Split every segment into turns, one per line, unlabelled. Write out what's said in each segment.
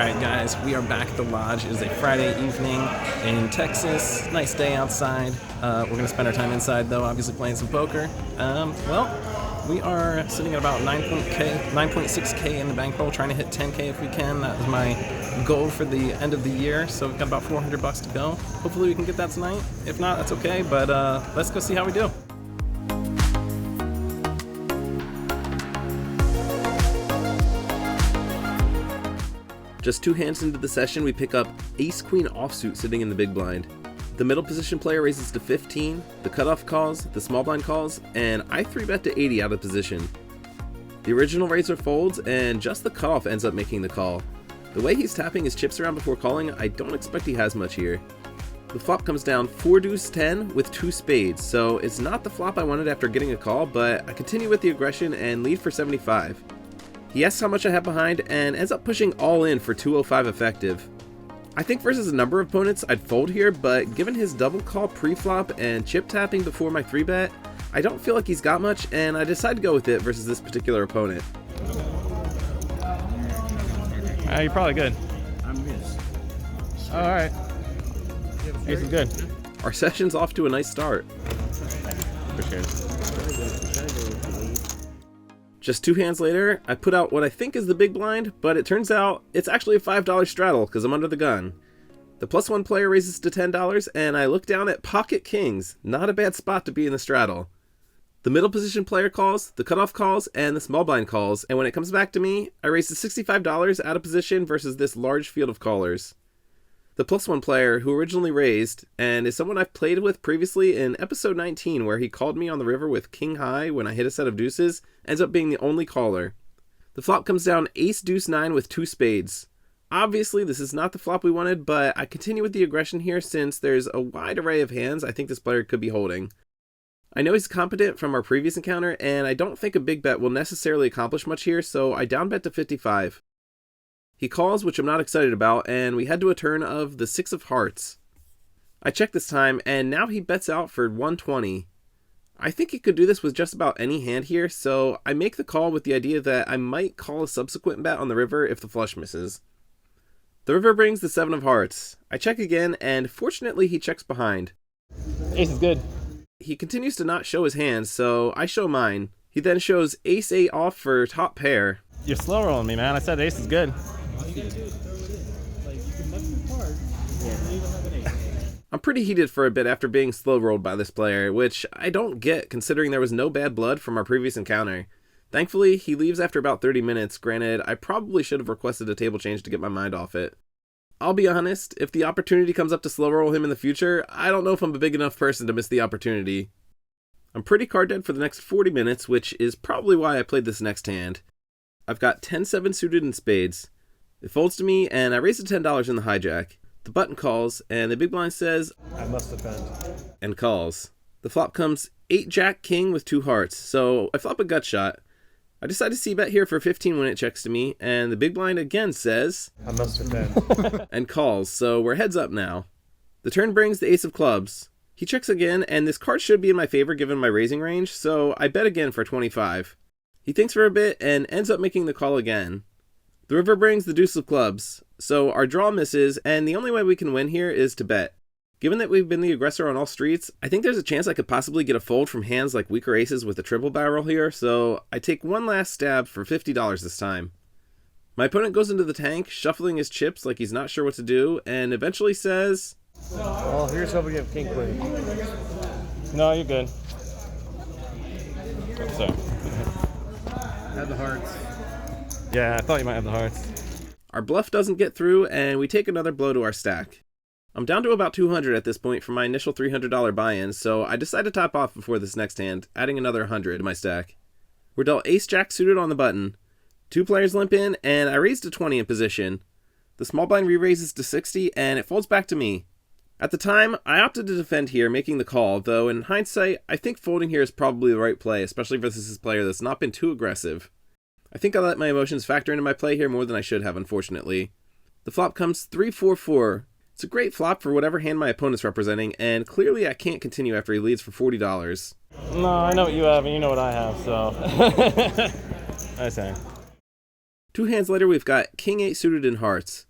Alright guys, we are back at the lodge. It is a Friday evening in Texas. Nice day outside. We're going to spend our time inside though, obviously playing some poker. We are sitting at about 9.6k in the bankroll, trying to hit 10k if we can. That was my goal for the end of the year, so we've got about $400 to go. Hopefully we can get that tonight. If not, that's okay, but let's go see how we do. Just two hands into the session, we pick up ace-queen offsuit sitting in the big blind. The middle position player raises to 15, the cutoff calls, the small blind calls, and I 3-bet to 80 out of position. The original raiser folds, and just the cutoff ends up making the call. The way he's tapping his chips around before calling, I don't expect he has much here. The flop comes down 4-deuce-10 with 2 spades, so it's not the flop I wanted after getting a call, but I continue with the aggression and lead for 75. He asks how much I have behind and ends up pushing all in for 205 effective. I think versus a number of opponents I'd fold here, but given his double call pre-flop and chip tapping before my 3-bet, I don't feel like he's got much, and I decide to go with it versus this particular opponent.
You're probably good.
I'm good.
Oh, alright. This is good.
Our session's off to a nice start.
Appreciate it.
Just 2 hands later, I put out what I think is the big blind, but it turns out it's actually a $5 straddle because I'm under the gun. The +1 player raises to $10, and I look down at pocket kings. Not a bad spot to be in the straddle. The middle position player calls, the cutoff calls, and the small blind calls, and when it comes back to me, I raise to $65 out of position versus this large field of callers. The +1 player, who originally raised, and is someone I've played with previously in episode 19 where he called me on the river with king high when I hit a set of deuces, ends up being the only caller. The flop comes down ace-deuce-9 with 2 spades. Obviously this is not the flop we wanted, but I continue with the aggression here since there's a wide array of hands I think this player could be holding. I know he's competent from our previous encounter, and I don't think a big bet will necessarily accomplish much here, so I down bet to 55. He calls, which I'm not excited about, and we head to a turn of the 6 of hearts. I check this time, and now he bets out for 120. I think he could do this with just about any hand here, so I make the call with the idea that I might call a subsequent bet on the river if the flush misses. The river brings the 7 of hearts. I check again, and fortunately he checks behind.
Ace is good.
He continues to not show his hands, so I show mine. He then shows ace-8 off for top pair.
You're slow rolling me, man. I said ace is good.
I'm pretty heated for a bit after being slow rolled by this player, which I don't get considering there was no bad blood from our previous encounter. Thankfully, he leaves after about 30 minutes, granted I probably should have requested a table change to get my mind off it. I'll be honest, if the opportunity comes up to slow roll him in the future, I don't know if I'm a big enough person to miss the opportunity. I'm pretty card dead for the next 40 minutes, which is probably why I played this next hand. I've got 10-7 suited in spades. It folds to me, and I raise to $10 in the hijack. The button calls, and the big blind says,
I must defend.
And calls. The flop comes 8-jack-king with 2 hearts, so I flop a gut shot. I decide to c-bet here for 15 when it checks to me, and the big blind again says,
I must defend.
and calls, so we're heads up now. The turn brings the ace of clubs. He checks again, and this card should be in my favor given my raising range, so I bet again for 25. He thinks for a bit and ends up making the call again. The river brings the deuce of clubs, so our draw misses, and the only way we can win here is to bet. Given that we've been the aggressor on all streets, I think there's a chance I could possibly get a fold from hands like weaker aces with a triple barrel here, so I take one last stab for $50 this time. My opponent goes into the tank, shuffling his chips like he's not sure what to do, and eventually says,
Well, here's hoping you have king queen.
No, you're good. Sorry.
Have the hearts.
Yeah, I thought you might have the hearts.
Our bluff doesn't get through, and we take another blow to our stack. I'm down to about 200 at this point from my initial $300 buy-in, so I decide to top off before this next hand, adding another 100 to my stack. We're dealt ace-jack suited on the button. 2 players limp in, and I raise to 20 in position. The small blind re-raises to 60, and it folds back to me. At the time, I opted to defend here, making the call, though in hindsight, I think folding here is probably the right play, especially versus this player that's not been too aggressive. I think I let my emotions factor into my play here more than I should have, unfortunately. The flop comes 3-4-4. It's a great flop for whatever hand my opponent's representing, and clearly I can't continue after he leads for $40.
No, I know what you have, and you know what I have, so. I say.
2 hands later, we've got king 8 suited in hearts.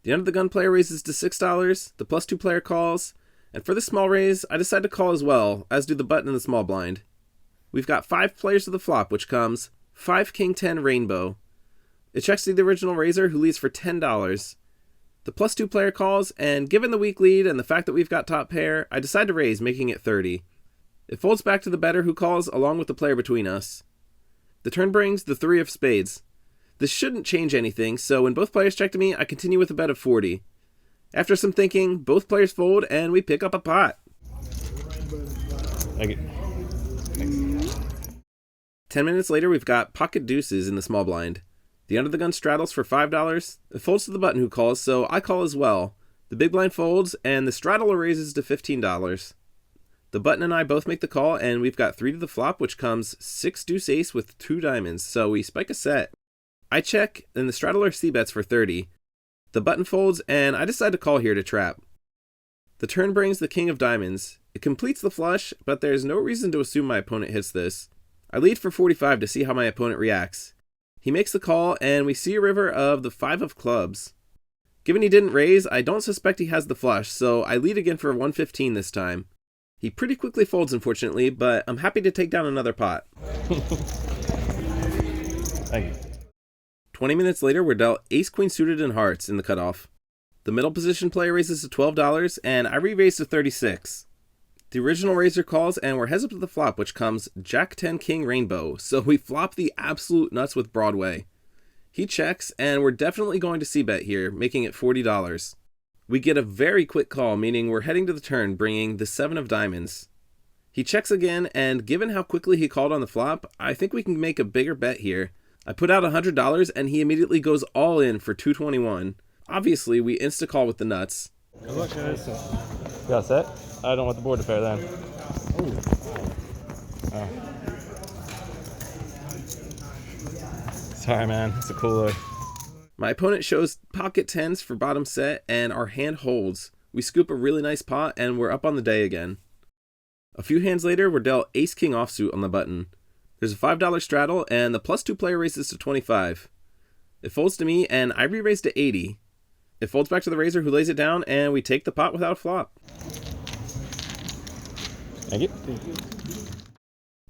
The under the gun player raises to $6, the +2 player calls, and for the small raise, I decide to call as well, as do the button and the small blind. We've got 5 players to the flop, which comes 5 King 10 rainbow. It checks to the original raiser, who leads for $10. The +2 player calls, and given the weak lead and the fact that we've got top pair, I decide to raise, making it $30. It folds back to the better, who calls along with the player between us. The turn brings the 3 of spades. This shouldn't change anything, so when both players check to me, I continue with a bet of 40. After some thinking, both players fold, and we pick up a pot.
Thank you. Thanks.
10 minutes later, we've got pocket deuces in the small blind. The under the gun straddles for $5. It folds to the button, who calls, so I call as well. The big blind folds, and the straddler raises to $15. The button and I both make the call, and we've got 3 to the flop, which comes 6 deuce ace with 2 diamonds, so we spike a set. I check, and the straddler c-bets for $30. The button folds, and I decide to call here to trap. The turn brings the king of diamonds. It completes the flush, but there's no reason to assume my opponent hits this. I lead for 45 to see how my opponent reacts. He makes the call, and we see a river of the 5 of clubs. Given he didn't raise, I don't suspect he has the flush, so I lead again for 115 this time. He pretty quickly folds, unfortunately, but I'm happy to take down another pot.
Thank you.
20 minutes later, we're dealt ace-queen suited and hearts in the cutoff. The middle position player raises to $12, and I re-raise to $36. The original raiser calls, and we're heads up to the flop, which comes Jack 10 King Rainbow, so we flop the absolute nuts with Broadway. He checks, and we're definitely going to c-bet here, making it $40. We get a very quick call, meaning we're heading to the turn, bringing the 7 of diamonds. He checks again, and given how quickly he called on the flop, I think we can make a bigger bet here. I put out $100, and he immediately goes all in for $221. Obviously, we insta-call with the nuts.
Good luck, guys.
You all set? I don't want the board to pair then. Oh. Sorry, man. It's a cooler.
My opponent shows pocket 10s for bottom set, and our hand holds. We scoop a really nice pot, and we're up on the day again. A few hands later, we're dealt ace-king offsuit on the button. There's a $5 straddle, and the +2 player raises to $25. It folds to me, and I re-raise to $80. It folds back to the raiser, who lays it down, and we take the pot without a flop.
Thank you.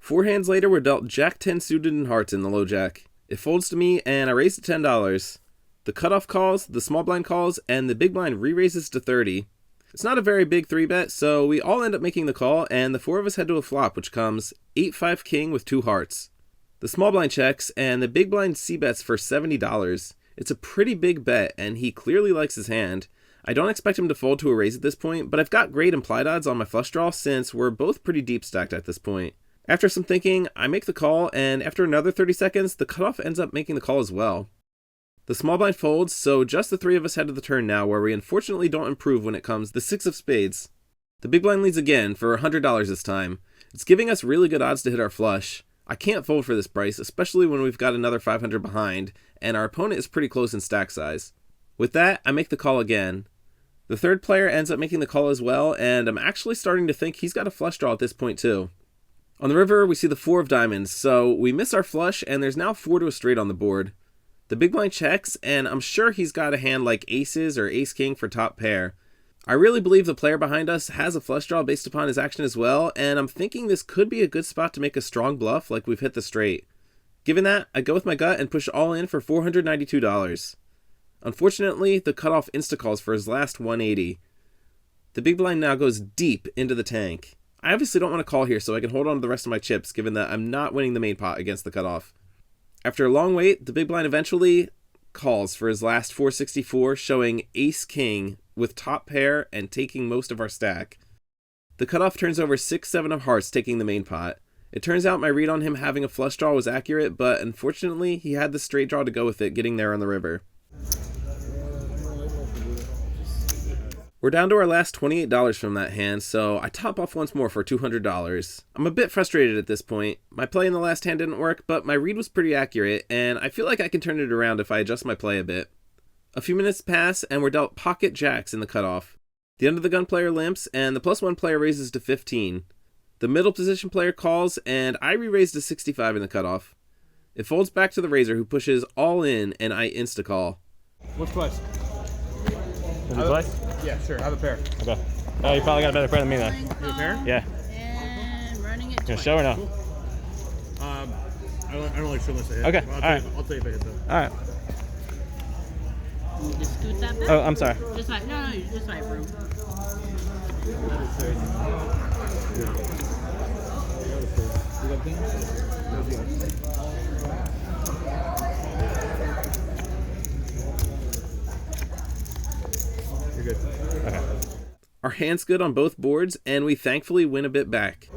4 hands later, we're dealt Jack 10 suited and hearts in the low jack. It folds to me, and I raise to $10. The cutoff calls, the small blind calls, and the big blind re-raises to $30. It's not a very big 3-bet, so we all end up making the call, and the 4 of us head to a flop, which comes 8-5 king with 2 hearts. The small blind checks, and the big blind c-bets for $70. It's a pretty big bet, and he clearly likes his hand. I don't expect him to fold to a raise at this point, but I've got great implied odds on my flush draw since we're both pretty deep stacked at this point. After some thinking, I make the call, and after another 30 seconds, the cutoff ends up making the call as well. The small blind folds, so just the 3 of us head to the turn now, where we unfortunately don't improve when it comes the 6 of spades. The big blind leads again for $100 this time. It's giving us really good odds to hit our flush. I can't fold for this price, especially when we've got another 500 behind, and our opponent is pretty close in stack size. With that, I make the call again. The third player ends up making the call as well, and I'm actually starting to think he's got a flush draw at this point too. On the river, we see the 4 of diamonds, so we miss our flush, and there's now 4 to a straight on the board. The big blind checks, and I'm sure he's got a hand like aces or ace-king for top pair. I really believe the player behind us has a flush draw based upon his action as well, and I'm thinking this could be a good spot to make a strong bluff like we've hit the straight. Given that, I go with my gut and push all in for $492. Unfortunately, the cutoff insta-calls for his last 180. The big blind now goes deep into the tank. I obviously don't want to call here so I can hold on to the rest of my chips, given that I'm not winning the main pot against the cutoff. After a long wait, the big blind eventually calls for his last 464, showing ace-king with top pair and taking most of our stack. The cutoff turns over 6-7 of hearts, taking the main pot. It turns out my read on him having a flush draw was accurate, but unfortunately he had the straight draw to go with it, getting there on the river. We're down to our last $28 from that hand, so I top off once more for $200. I'm a bit frustrated at this point. My play in the last hand didn't work, but my read was pretty accurate, and I feel like I can turn it around if I adjust my play a bit. A few minutes pass, and we're dealt pocket jacks in the cutoff. The under the gun player limps, and the +1 player raises to 15. The middle position player calls, and I re-raise to 65 in the cutoff. It folds back to the raiser, who pushes all in, and I insta-call.
What's price?
Did you play?
Yeah, sure. Have a pair.
Okay. Oh, you probably got a better pair than me then.
You a pair?
Yeah.
And running it
You gonna
twice.
show or no?
I don't like so much to hit.
Okay,
Well,
all
I'll tell you if I hit though.
All right.
Just scoot that back.
Oh, I'm sorry.
Just like, no, you just like room.
You're good.
Okay.
Our hand's good on both boards, and we thankfully win a bit back.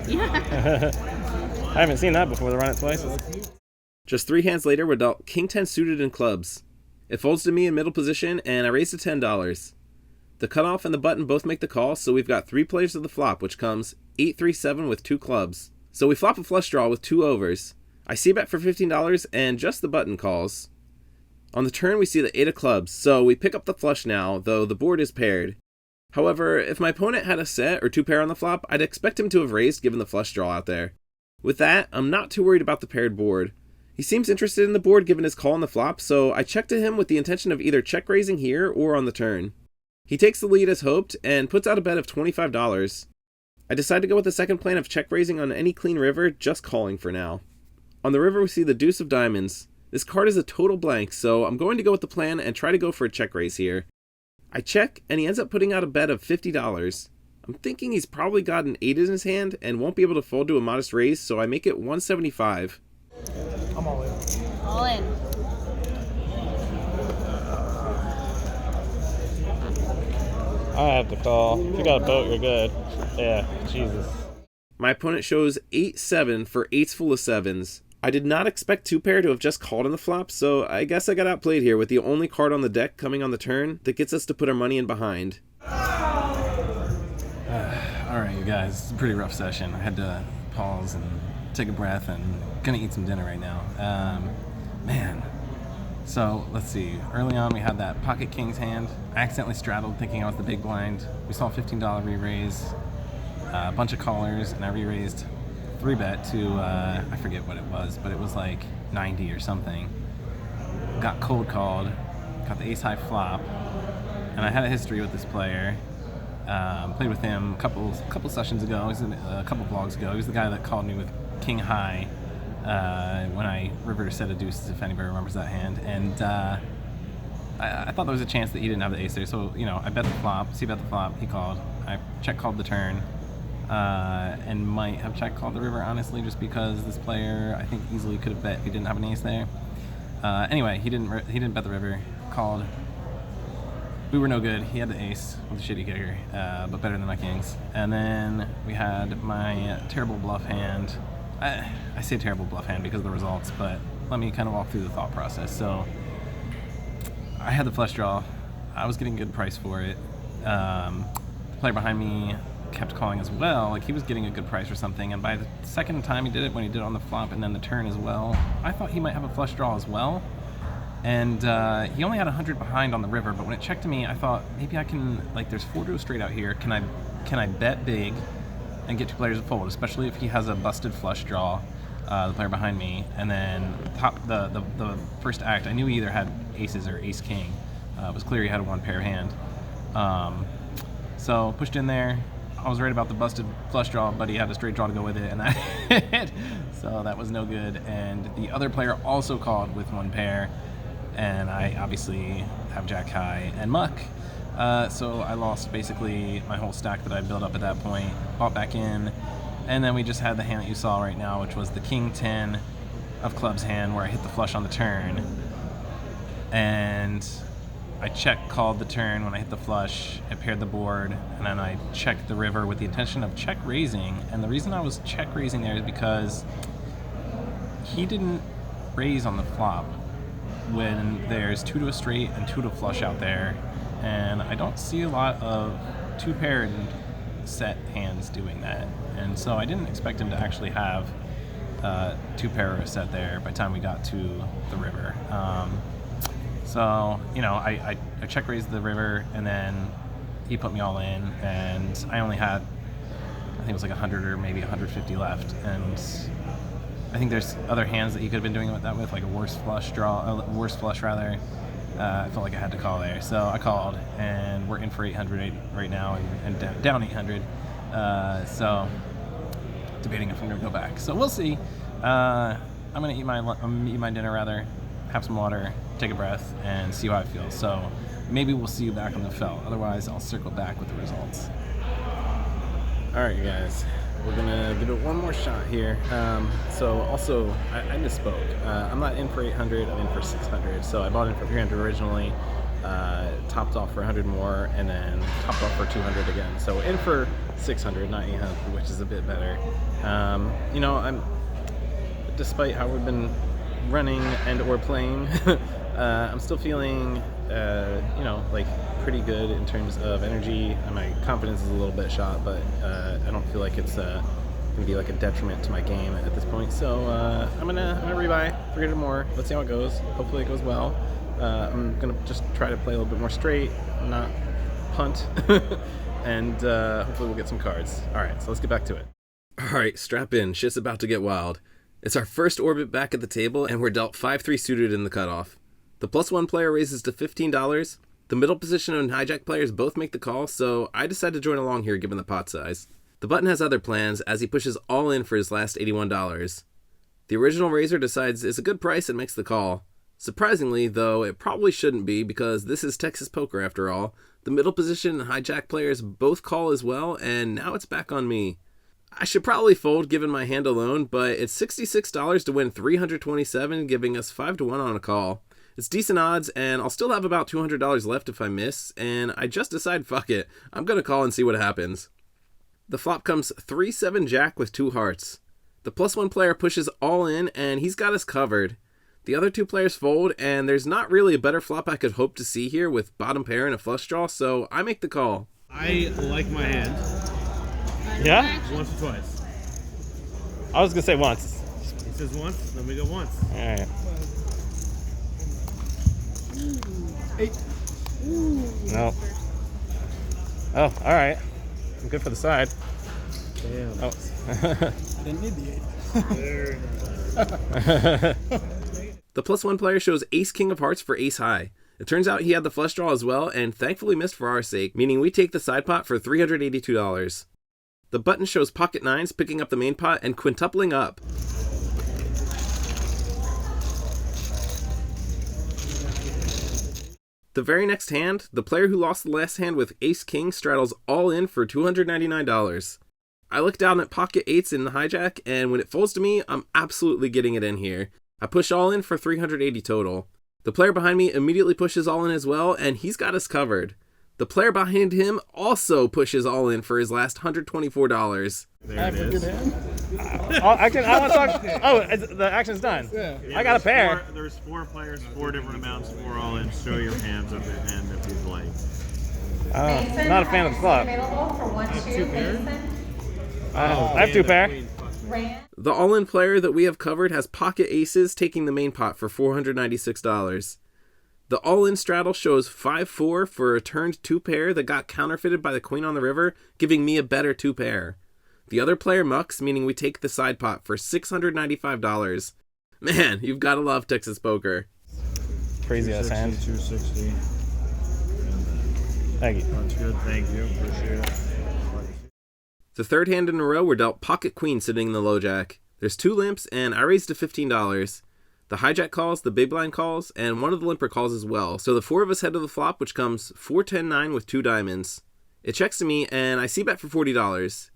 Yeah.
I haven't seen that before. They run it twice.
Just 3 hands later, we're dealt King 10 suited in clubs. It folds to me in middle position, and I raise to $10. The cutoff and the button both make the call, so we've got 3 players of the flop, which comes 8-3-7 with 2 clubs. So we flop a flush draw with 2 overs. I c-bet for $15, and just the button calls. On the turn, we see the 8 of clubs, so we pick up the flush now, though the board is paired. However, if my opponent had a set or 2 pair on the flop, I'd expect him to have raised given the flush draw out there. With that, I'm not too worried about the paired board. He seems interested in the board given his call on the flop, so I check to him with the intention of either check raising here or on the turn. He takes the lead as hoped and puts out a bet of $25. I decide to go with the second plan of check raising on any clean river, just calling for now. On the river we see the deuce of diamonds. This card is a total blank, so I'm going to go with the plan and try to go for a check raise here. I check, and he ends up putting out a bet of $50. I'm thinking he's probably got an 8 in his hand and won't be able to fold to a modest raise, so I make it $175.
I'm all in.
All in.
I have to call. If you got a boat, you're good. Yeah. Jesus.
My opponent shows 8-7 for 8s full of 7s. I did not expect 2-pair to have just called on the flop, so I guess I got outplayed here with the only card on the deck coming on the turn that gets us to put our money in behind.
Alright, you guys, it's a pretty rough session. I had to pause and take a breath and gonna eat some dinner right now. Man. So, let's see. Early on, we had that pocket king's hand. I accidentally straddled thinking I was the big blind. We saw a $15 re-raise, a bunch of callers, and I re-raised 3-bet to, I forget what it was, but it was like 90 or something. Got cold called, got the ace-high flop, and I had a history with this player. Played with him a couple sessions ago. A couple vlogs ago. He was the guy that called me with king high when I rivered a set of deuces, if anybody remembers that hand. And I thought there was a chance that he didn't have the ace there. So, you know, I bet the flop. C bet the flop. He called. I check called the turn. And might have check called the river, honestly, just because this player, I think, easily could have bet if he didn't have an ace there. Anyway, he didn't bet the river. Called. We were no good. He had the ace with a shitty kicker, but better than my kings. And then we had my terrible bluff hand. I say terrible bluff hand because of the results, but let me kind of walk through the thought process. So I had the flush draw. I was getting a good price for it. The player behind me kept calling as well. Like, he was getting a good price for something, and by the second time he did it, when he did it on the flop and then the turn as well, I thought he might have a flush draw as well. And he only had 100 behind on the river, but when it checked to me, I thought maybe I can, like, there's 4 to a straight out here. Can I bet big and get 2 players to fold, especially if he has a busted flush draw, the player behind me. And then the first act, I knew he either had aces or ace king. It was clear he had a 1-pair hand. So pushed in there. I was right about the busted flush draw, but he had a straight draw to go with it, and that hit. So that was no good. And the other player also called with 1 pair. And I obviously have jack high and muck. So I lost basically my whole stack that I built up at that point, bought back in, and then we just had the hand that you saw right now, which was the king 10 of clubs hand, where I hit the flush on the turn. And I check called the turn when I hit the flush, I paired the board, and then I checked the river with the intention of check raising. And the reason I was check raising there is because he didn't raise on the flop when there's 2 to a straight and 2 to flush out there, and I don't see a lot of 2-paired set hands doing that, and so I didn't expect him to actually have 2-pair or a set there by the time we got to the river. So, you know, I check raised the river, and then he put me all in, and I only had, I think it was like 100 or maybe 150 left, and I think there's other hands that he could have been doing that with, like a worse flush I felt like I had to call there, so I called, and we're in for 800 right now, and down 800. So debating if I'm gonna go back. So we'll see. I'm gonna eat my dinner rather, have some water, take a breath, and see how I feel. So maybe we'll see you back on the felt. Otherwise, I'll circle back with the results. All right, you guys. We're gonna give it one more shot here. So also, I misspoke. I'm not in for 800, I'm in for 600. So I bought in for 300 originally, topped off for 100 more, and then topped off for 200 again. So in for 600, not 800, which is a bit better. You know, despite how we've been running and or playing, I'm still feeling, you know, like pretty good in terms of energy. My confidence is a little bit shot, but I don't feel like it's gonna be like a detriment to my game at this point. So I'm gonna rebuy 300 more. Let's see how it goes. Hopefully it goes well. I'm gonna just try to play a little bit more straight, not punt, and hopefully we'll get some cards. All right, so let's get back to it.
All right, strap in. Shit's about to get wild. It's our first orbit back at the table, and we're dealt 5-3 suited in the cutoff. The +1 player raises to $15. The middle position and hijack players both make the call, so I decide to join along here given the pot size. The button has other plans as he pushes all in for his last $81. The original raiser decides it's a good price and makes the call. Surprisingly, though, it probably shouldn't be because this is Texas poker after all. The middle position and hijack players both call as well, and now it's back on me. I should probably fold given my hand alone, but it's $66 to win $327, giving us 5-1 on a call. It's decent odds, and I'll still have about $200 left if I miss, and I just decide fuck it, I'm gonna call and see what happens. The flop comes 3-7 jack with 2 hearts. The +1 player pushes all in, and he's got us covered. The other 2 players fold, and there's not really a better flop I could hope to see here with bottom pair and a flush draw, so I make the call.
I like my hand.
Yeah?
Once or twice.
I was gonna say once.
He says once, then we go once.
All right.
8.
No. Oh, all right. I'm good for the side.
Damn.
Oh.
I didn't need the 8. Very nice.
The +1 player shows ace-king of hearts for ace high. It turns out he had the flush draw as well, and thankfully missed for our sake, meaning we take the side pot for $382. The button shows pocket nines, picking up the main pot and quintupling up. The very next hand, the player who lost the last hand with ace-king straddles all in for $299. I look down at pocket eights in the hijack, and when it folds to me, I'm absolutely getting it in here. I push all in for $380 total. The player behind me immediately pushes all in as well, and he's got us covered. The player behind him also pushes all in for his last $124.
There it is.
I want to talk. Oh, the action's done.
Yeah,
I got a pair.
There's 4 players, 4 different amounts, 4 all in. Show your hands up at end if you'd like.
I'm not a fan of the flop.
Available for 1, 2, Mason.
I have 2 pair.
The all-in player that we have covered has pocket aces, taking the main pot for $496. The all-in straddle shows 5-4 for a turned 2 pair that got counterfeited by the queen on the river, giving me a better 2 pair. The other player mucks, meaning we take the side pot for $695. Man, you've gotta love Texas poker.
Crazy ass hand.
260.
Thank you.
That's good. Thank you. Appreciate it.
The third hand in a row, we're dealt pocket queen sitting in the low jack. There's 2 limps, and I raised to $15. The hijack calls, the big blind calls, and one of the limper calls as well. So the 4 of us head to the flop, which comes 4-10-9 with 2 diamonds. It checks to me, and I c-bet for $40.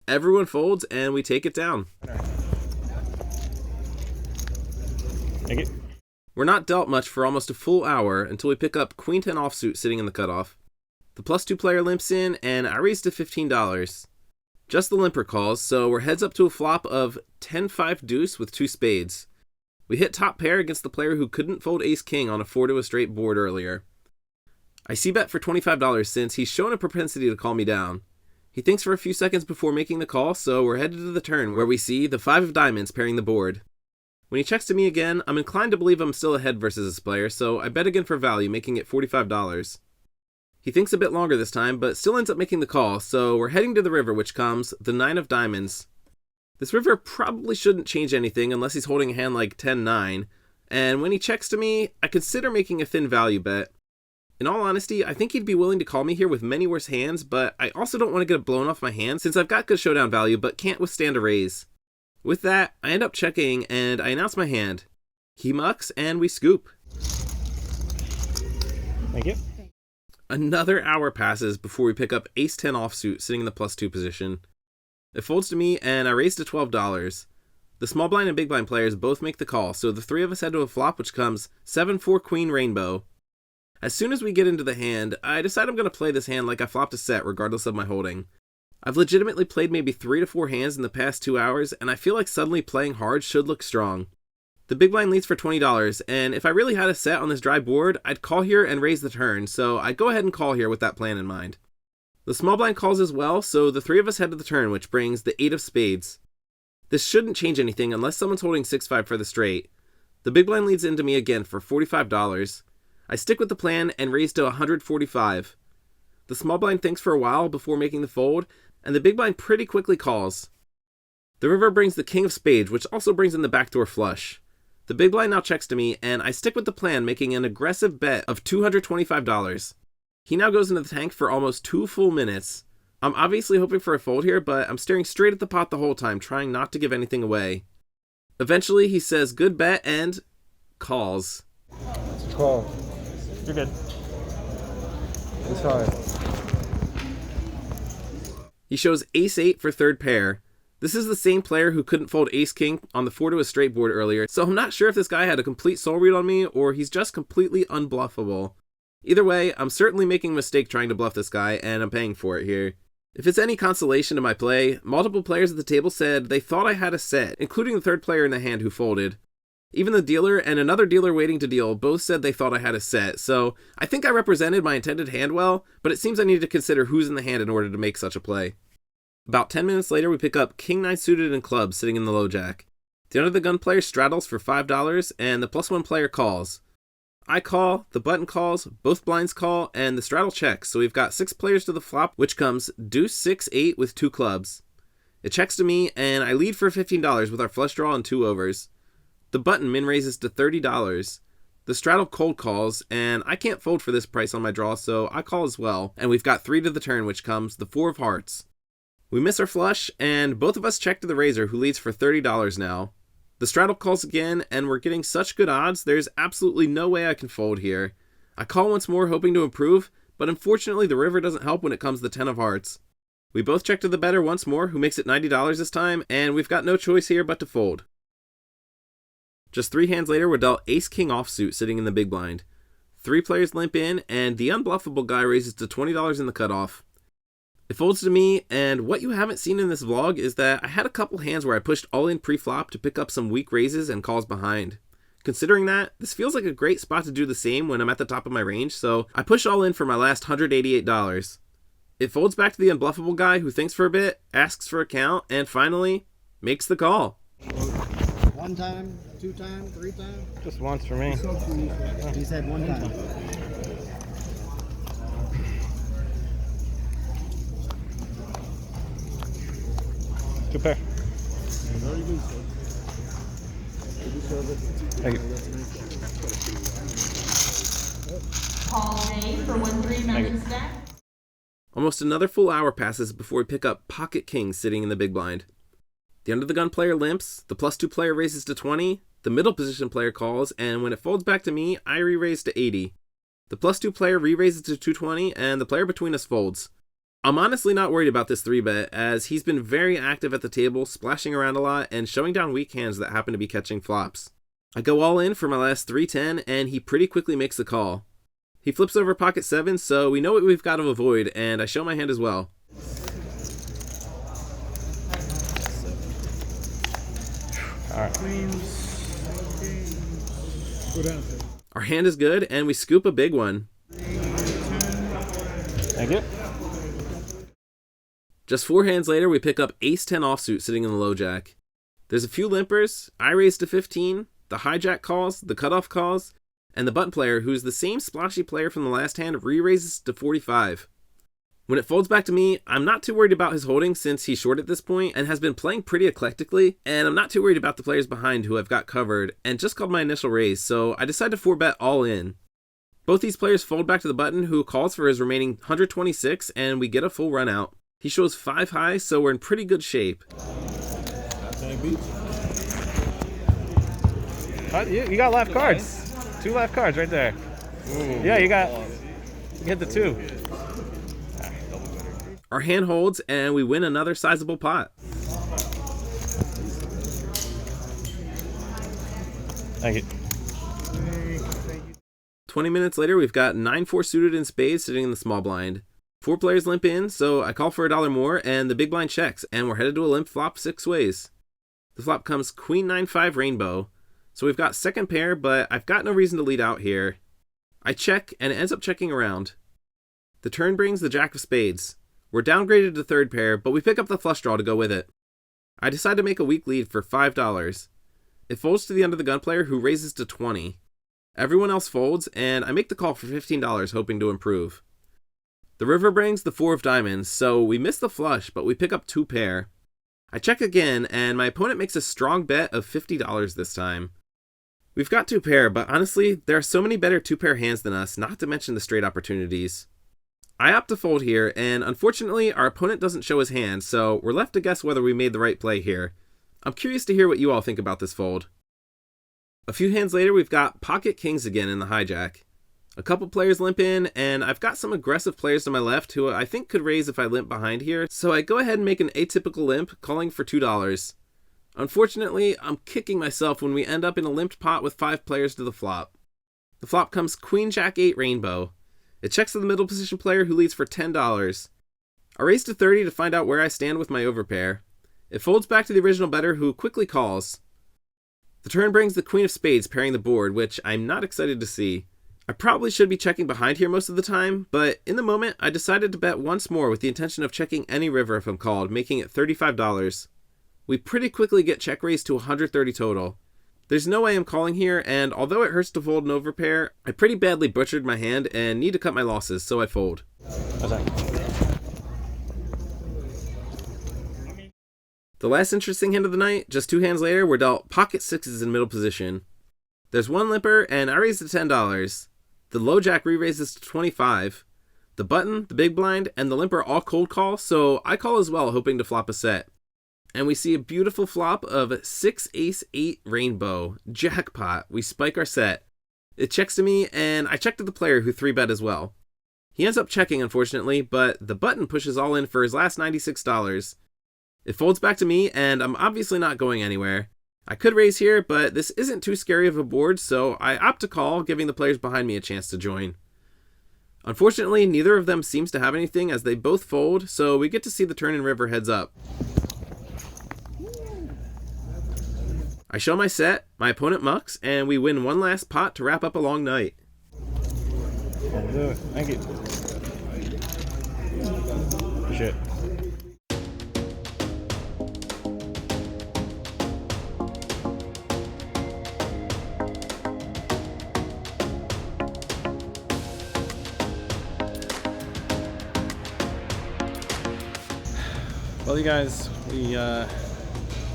Everyone folds, and we take it down.
Thank you.
We're not dealt much for almost a full hour until we pick up queen 10 offsuit sitting in the cutoff. The +2 player limps in, and I raise to $15. Just the limper calls, so we're heads up to a flop of 10-5 deuce with 2 spades. We hit top pair against the player who couldn't fold ace-king on a 4 to a straight board earlier. I c-bet for $25 since he's shown a propensity to call me down. He thinks for a few seconds before making the call, so we're headed to the turn where we see the 5 of diamonds pairing the board. When he checks to me again, I'm inclined to believe I'm still ahead versus this player, so I bet again for value, making it $45. He thinks a bit longer this time, but still ends up making the call, so we're heading to the river, which comes the 9 of diamonds. This river probably shouldn't change anything unless he's holding a hand like 10-9. and when he checks to me, I consider making a thin value bet. In all honesty, I think he'd be willing to call me here with many worse hands, but I also don't want to get it blown off my hand since I've got good showdown value but can't withstand a raise. With that, I end up checking and I announce my hand. He mucks and we scoop.
Thank you.
Another hour passes before we pick up ace-10 offsuit sitting in the +2 position. It folds to me and I raise to $12. The small blind and big blind players both make the call, so the three of us head to a flop which comes 7-4 queen rainbow. As soon as we get into the hand, I decide I'm going to play this hand like I flopped a set regardless of my holding. I've legitimately played maybe 3 to 4 hands in the past 2 hours, and I feel like suddenly playing hard should look strong. The big blind leads for $20, and if I really had a set on this dry board, I'd call here and raise the turn, so I go ahead and call here with that plan in mind. The small blind calls as well, so the three of us head to the turn, which brings the 8 of spades. This shouldn't change anything unless someone's holding 6-5 for the straight. The big blind leads into me again for $45. I stick with the plan and raise to $145. The small blind thinks for a while before making the fold, and the big blind pretty quickly calls. The river brings the king of spades, which also brings in the backdoor flush. The big blind now checks to me, and I stick with the plan, making an aggressive bet of $225. He now goes into the tank for almost 2 full minutes. I'm obviously hoping for a fold here, but I'm staring straight at the pot the whole time, trying not to give anything away. Eventually, he says good bet and calls.
Call. You're good. It's fine.
He shows ace-8 for third pair. This is the same player who couldn't fold ace-king on the 4 to a straight board earlier, so I'm not sure if this guy had a complete soul read on me or he's just completely unbluffable. Either way, I'm certainly making a mistake trying to bluff this guy, and I'm paying for it here. If it's any consolation to my play, multiple players at the table said they thought I had a set, including the third player in the hand who folded. Even the dealer and another dealer waiting to deal both said they thought I had a set, so I think I represented my intended hand well, but it seems I need to consider who's in the hand in order to make such a play. About 10 minutes later, we pick up king-9 suited and clubs sitting in the low jack. The under the gun player straddles for $5, and the +1 player calls. I call, the button calls, both blinds call, and the straddle checks, so we've got 6 players to the flop, which comes deuce 6-8 with 2 clubs. It checks to me, and I lead for $15 with our flush draw and 2 overs. The button min raises to $30. The straddle cold calls, and I can't fold for this price on my draw, so I call as well, and we've got 3 to the turn, which comes the 4 of hearts. We miss our flush, and both of us check to the raiser, who leads for $30 now. The straddle calls again, and we're getting such good odds, there's absolutely no way I can fold here. I call once more, hoping to improve, but unfortunately the river doesn't help when it comes to the 10 of hearts. We both check to the better once more, who makes it $90 this time, and we've got no choice here but to fold. Just 3 hands later, we're dealt ace-king offsuit sitting in the big blind. 3 players limp in, and the unbluffable guy raises to $20 in the cutoff. It folds to me, and what you haven't seen in this vlog is that I had a couple hands where I pushed all in pre-flop to pick up some weak raises and calls behind. Considering that, this feels like a great spot to do the same when I'm at the top of my range, so I push all in for my last $188. It folds back to the unbluffable guy who thinks for a bit, asks for a count, and finally, makes the call.
1 time, 2 times, 3 times?
Just once for me.
He said 1 time.
Two pair. Thank you.
Paul Ray for 1-3 mountain stack.
Almost another full hour passes before we pick up pocket kings sitting in the big blind. The under the gun player limps, the +2 player raises to 20, the middle position player calls, and when it folds back to me, I re-raise to 80. The +2 player re-raises to 220, and the player between us folds. I'm honestly not worried about this 3-bet, as he's been very active at the table, splashing around a lot, and showing down weak hands that happen to be catching flops. I go all in for my last 310, and he pretty quickly makes the call. He flips over pocket 7, so we know what we've got to avoid, and I show my hand as well.
Alright.
Our hand is good, and we scoop a big one.
Thank you.
Just 4 hands later, we pick up ace-10 offsuit sitting in the low jack. There's a few limpers, I raise to 15, the hijack calls, the cutoff calls, and the button player, who's the same splashy player from the last hand, re-raises to 45. When it folds back to me, I'm not too worried about his holding since he's short at this point and has been playing pretty eclectically, and I'm not too worried about the players behind who I've got covered and just called my initial raise, so I decide to 4-bet all in. Both these players fold back to the button who calls for his remaining 126 and we get a full run out. He shows 5 high, so we're in pretty good shape.
You got live cards. 2 live cards right there. Ooh. Yeah, you hit the 2.
Our hand holds and we win another sizable pot.
Thank you.
20 minutes later, we've got 9-4 suited in spades sitting in the small blind. 4 players limp in, so I call for $1 more, and the big blind checks, and we're headed to a limp flop 6 ways. The flop comes Queen 9-5 rainbow, so we've got second pair, but I've got no reason to lead out here. I check, and it ends up checking around. The turn brings the jack of spades. We're downgraded to third pair, but we pick up the flush draw to go with it. I decide to make a weak lead for $5. It folds to the under the gun player who raises to 20. Everyone else folds, and I make the call for $15, hoping to improve. The river brings the 4 of diamonds, so we miss the flush, but we pick up 2 pair. I check again, and my opponent makes a strong bet of $50 this time. We've got 2 pair, but honestly, there are so many better 2-pair hands than us, not to mention the straight opportunities. I opt to fold here, and unfortunately, our opponent doesn't show his hand, so we're left to guess whether we made the right play here. I'm curious to hear what you all think about this fold. A few hands later, we've got pocket kings again in the hijack. A couple players limp in, and I've got some aggressive players to my left who I think could raise if I limp behind here, so I go ahead and make an atypical limp, calling for $2. Unfortunately, I'm kicking myself when we end up in a limped pot with 5 players to the flop. The flop comes Queen Jack 8 rainbow. It checks to the middle position player who leads for $10. I raise to 30 to find out where I stand with my overpair. It folds back to the original bettor who quickly calls. The turn brings the queen of spades pairing the board, which I'm not excited to see. I probably should be checking behind here most of the time, but in the moment I decided to bet once more with the intention of checking any river if I'm called, making it $35. We pretty quickly get check raised to 130 total. There's no way I'm calling here, and although it hurts to fold an overpair, I pretty badly butchered my hand and need to cut my losses, so I fold. The last interesting hand of the night, just 2 hands later, we're dealt pocket 6s in middle position. There's 1 limper, and I raise to $10. The low jack re-raises to 25. The button, the big blind, and the limper all cold call, so I call as well, hoping to flop a set. And we see a beautiful flop of 6 ace 8 rainbow. Jackpot. We spike our set. It checks to me, and I check to the player who 3-bet as well. He ends up checking, unfortunately, but the button pushes all in for his last $96. It folds back to me, and I'm obviously not going anywhere. I could raise here, but this isn't too scary of a board, so I opt to call, giving the players behind me a chance to join. Unfortunately, neither of them seems to have anything as they both fold, so we get to see the turn and river heads up. I show my set, my opponent mucks, and we win one last pot to wrap up a long night.
I'll do it. Thank you. Shit. Well, you guys, we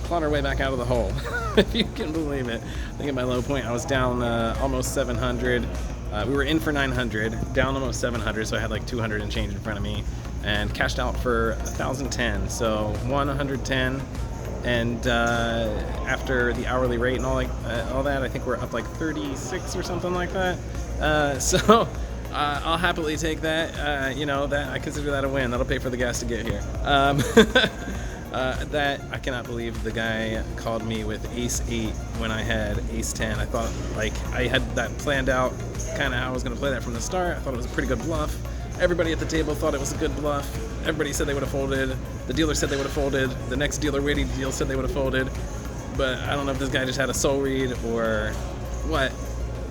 clawed our way back out of the hole, if you can believe it. I think at my low point, I was down almost 700. We were in for 900, down almost 700, so I had like 200 and change in front of me, and cashed out for 1,010. So won 110, and after the hourly rate and all that, I think we're up like 36 or something like that. So. I'll happily take that. You know, that I consider that a win. That'll pay for the gas to get here. That I cannot believe the guy called me with ace 8 when I had ace 10. I thought, like, I had that planned out, kind of how I was going to play that from the start. I thought it was a pretty good bluff. Everybody at the table thought it was a good bluff. Everybody said they would have folded. The dealer said they would have folded. The next dealer waiting to deal said they would have folded. But I don't know if this guy just had a soul read or what.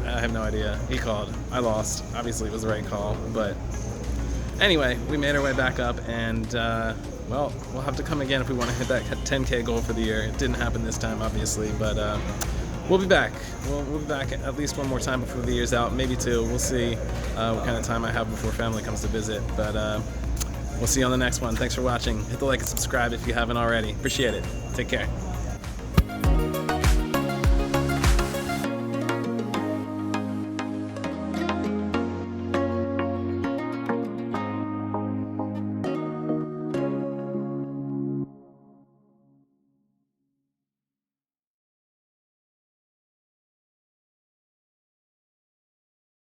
I have no idea. He called. I lost. Obviously, it was the right call. But anyway, we made our way back up, and well, we'll have to come again if we want to hit that 10K goal for the year. It didn't happen this time, obviously, but we'll be back. We'll be back at least one more time before the year's out, maybe 2. We'll see what kind of time I have before family comes to visit. But We'll see you on the next one. Thanks for watching. Hit the like and subscribe if you haven't already. Appreciate it. Take care.